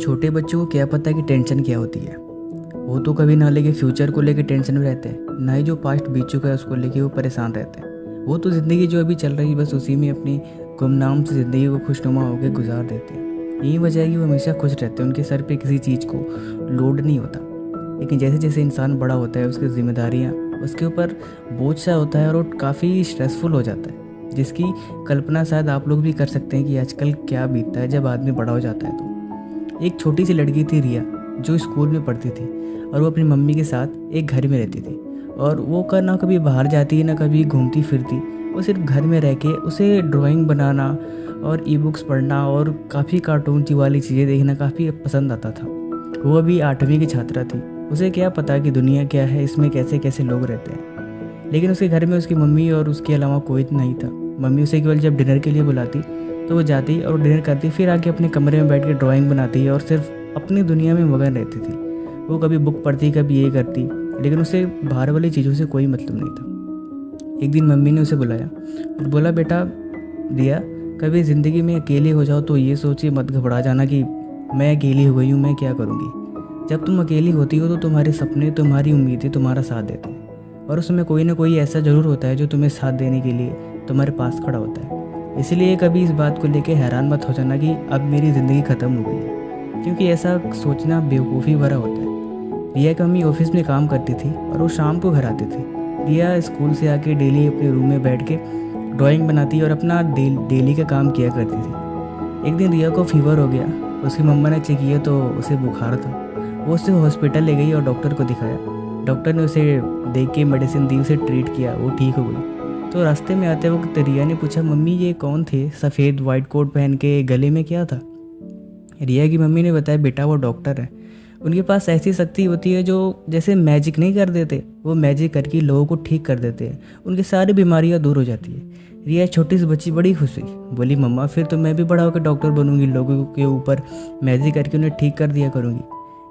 छोटे बच्चों को क्या पता कि टेंशन क्या होती है। वो तो कभी ना लेके फ्यूचर को लेके टेंशन में रहते हैं, ना ही जो पास्ट बीत चुका है उसको लेके वो परेशान रहते हैं। वो तो ज़िंदगी जो अभी चल रही है बस उसी में अपनी गुमनाम से ज़िंदगी को खुशनुमा होकर गुजार देते हैं। यही वजह है कि वो हमेशा खुश रहते हैं, उनके सर पे किसी चीज़ को लोड नहीं होता। लेकिन जैसे जैसे इंसान बड़ा होता है उसकी जिम्मेदारियाँ उसके ऊपर बोझ सा होता है और वो काफ़ी स्ट्रेसफुल हो जाता है, जिसकी कल्पना शायद आप लोग भी कर सकते हैं कि आजकल क्या बीतता है जब आदमी बड़ा हो जाता है। तो एक छोटी सी लड़की थी रिया, जो स्कूल में पढ़ती थी और वो अपनी मम्मी के साथ एक घर में रहती थी। और वो ना कभी बाहर जाती ना कभी घूमती फिरती, वो सिर्फ घर में रह के उसे ड्राइंग बनाना और ई बुक्स पढ़ना और काफ़ी कार्टून वाली चीज़ें देखना काफ़ी पसंद आता था। वो अभी 8वीं की छात्रा थी, उसे क्या पता कि दुनिया क्या है, इसमें कैसे कैसे लोग रहते हैं। लेकिन उसके घर में उसकी मम्मी और उसके अलावा कोई नहीं था। मम्मी उसे केवल जब डिनर के लिए बुलाती तो वो जाती और डिनर करती, फिर आके अपने कमरे में बैठ के ड्राइंग बनाती और सिर्फ अपनी दुनिया में मगन रहती थी। वो कभी बुक पढ़ती कभी ये करती, लेकिन उसे बाहर वाली चीज़ों से कोई मतलब नहीं था। एक दिन मम्मी ने उसे बुलाया और बोला, बेटा रिया, कभी ज़िंदगी में अकेली हो जाओ तो ये सोचिए मत घबरा जाना कि मैं अकेली हो गई हूँ, मैं क्या करूँगी। जब तुम अकेली होती हो तो तुम्हारे सपने, तुम्हारी उम्मीदें तुम्हारा साथ देते हैं और उसमें कोई ना कोई ऐसा ज़रूर होता है जो तुम्हें साथ देने के लिए तुम्हारे पास खड़ा होता है। इसलिए कभी इस बात को लेकर हैरान मत हो जाना कि अब मेरी ज़िंदगी ख़त्म हो गई है, क्योंकि ऐसा सोचना बेवकूफ़ी भरा होता है। रिया की मम्मी ऑफिस में काम करती थी और वो शाम को घर आती थी। रिया स्कूल से आके डेली अपने रूम में बैठ के ड्राइंग बनाती और अपना डेली का काम किया करती थी। एक दिन रिया को फीवर हो गया, उसकी मम्मा ने चेक किया तो उसे बुखार था। वो उसे हॉस्पिटल ले गई और डॉक्टर को दिखाया। डॉक्टर ने उसे देख के मेडिसिन दी, उसे ट्रीट किया, वो ठीक हो गई। तो रास्ते में आते वक्त रिया ने पूछा, मम्मी ये कौन थे सफ़ेद वाइट कोट पहन के, गले में क्या था? रिया की मम्मी ने बताया, बेटा वो डॉक्टर है, उनके पास ऐसी शक्ति होती है जो जैसे मैजिक नहीं कर देते, वो मैजिक करके लोगों को ठीक कर देते हैं, उनकी सारी बीमारियां दूर हो जाती है। रिया छोटी सी बच्ची बड़ी खुश हुई, बोली मम्मा फिर तो मैं भी बड़ा होकर डॉक्टर बनूंगी, लोगों के ऊपर मैजिक करके उन्हें ठीक कर दिया करूँगी।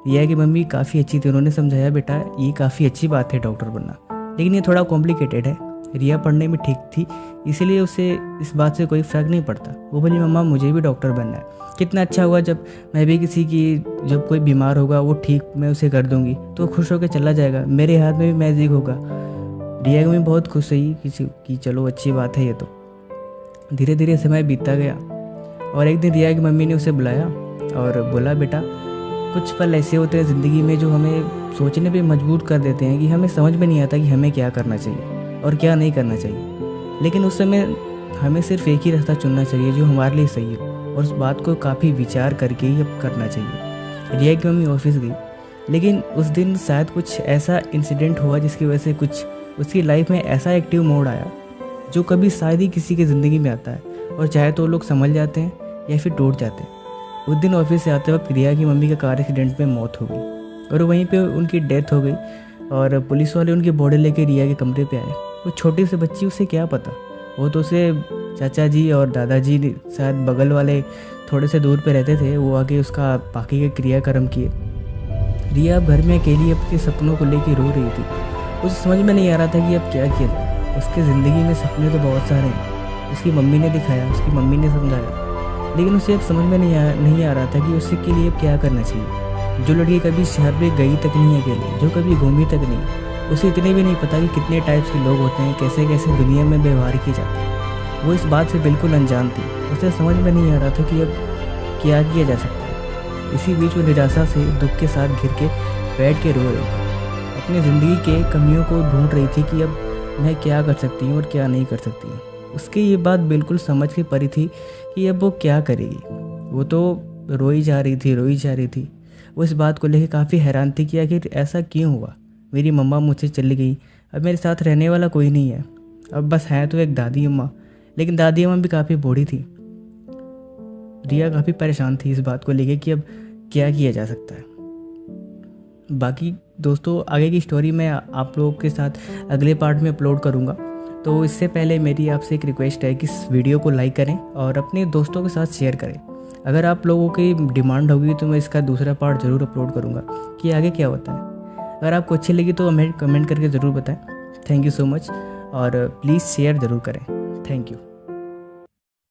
रिया की मम्मी काफ़ी अच्छी थी, उन्होंने समझाया, बेटा ये काफ़ी अच्छी बात है डॉक्टर बनना, लेकिन ये थोड़ा कॉम्प्लिकेटेड है। रिया पढ़ने में ठीक थी, इसीलिए उसे इस बात से कोई फ़र्क नहीं पड़ता। वो बोली, मम्मा मुझे भी डॉक्टर बनना है, कितना अच्छा हुआ जब मैं भी किसी की, जब कोई बीमार होगा वो ठीक मैं उसे कर दूंगी तो खुश होकर चला जाएगा, मेरे हाथ में भी मैजिक होगा। रिया की मम्मी बहुत खुश हुई कि चलो अच्छी बात है ये तो। धीरे धीरे समय बीतता गया और एक दिन रिया की मम्मी ने उसे बुलाया और बोला, बेटा कुछ पल ऐसे होते हैं ज़िंदगी में जो हमें सोचने पे मजबूर कर देते हैं कि हमें समझ में नहीं आता कि हमें क्या करना चाहिए और क्या नहीं करना चाहिए। लेकिन उस समय हमें सिर्फ एक ही रास्ता चुनना चाहिए जो हमारे लिए सही हो, और उस बात को काफ़ी विचार करके ही अब करना चाहिए। रिया की मम्मी ऑफिस गई, लेकिन उस दिन शायद कुछ ऐसा इंसिडेंट हुआ जिसकी वजह से कुछ उसकी लाइफ में ऐसा एक्टिव मोड आया जो कभी शायद ही किसी की ज़िंदगी में आता है, और चाहे तो लोग समझ जाते हैं या फिर टूट जाते हैं। उस दिन ऑफिस से आते वक्त रिया की मम्मी का कार एक्सीडेंट में मौत हो गई और वहीं पे उनकी डेथ हो गई और पुलिस वाले उनकी बॉडी लेके रिया के कमरे पे आए। वो छोटी सी बच्ची, उसे क्या पता, वो तो उसे चाचा जी और दादाजी शायद बगल वाले थोड़े से दूर पे रहते थे, वो आके उसका बाकी के क्रियाक्रम किए। रिया अब घर में अकेली अपने सपनों को लेके रो रही थी। उसे समझ में नहीं आ रहा था कि अब क्या किया जाए। उसके ज़िंदगी में सपने तो बहुत सारे हैं, उसकी मम्मी ने दिखाया, उसकी मम्मी ने समझाया, लेकिन उसे अब समझ में नहीं आ रहा था कि उसके लिए अब क्या करना चाहिए। जो लड़की कभी शहर में गई तक नहीं है अकेले, जो कभी घूमी तक नहीं, उसे इतने भी नहीं पता कि कितने टाइप्स के लोग होते हैं, कैसे कैसे दुनिया में व्यवहार किए जाते हैं, वो इस बात से बिल्कुल अनजान थी। उसे समझ में नहीं आ रहा था कि अब क्या किया जा सकता है। इसी बीच वो निराशा से दुख के साथ घिर के बैठ के रो रही थी, अपनी ज़िंदगी के कमियों को ढूंढ रही थी कि अब मैं क्या कर सकती हूँ और क्या नहीं कर सकती हूँ। उसकी ये बात बिल्कुल समझ के परी थी कि अब वो क्या करेगी। वो तो रोई जा रही थी। वो इस बात को लेकर काफ़ी हैरान थी कि आखिर ऐसा क्यों हुआ। मेरी मम्मा मुझसे चली गई, अब मेरे साथ रहने वाला कोई नहीं है, अब बस है तो एक दादी अम्मा, लेकिन दादी अम्मा भी काफ़ी बूढ़ी थी। रिया काफ़ी परेशान थी इस बात को लेकर कि अब क्या किया जा सकता है। बाकी दोस्तों आगे की स्टोरी मैं आप लोगों के साथ अगले पार्ट में अपलोड करूँगा, तो इससे पहले मेरी आपसे एक रिक्वेस्ट है कि इस वीडियो को लाइक करें और अपने दोस्तों के साथ शेयर करें। अगर आप लोगों की डिमांड होगी तो मैं इसका दूसरा पार्ट ज़रूर अपलोड करूँगा कि आगे क्या होता है। अगर आपको अच्छी लगी तो हमें कमेंट करके ज़रूर बताएं। थैंक यू सो मच, और प्लीज़ शेयर ज़रूर करें। Thank you.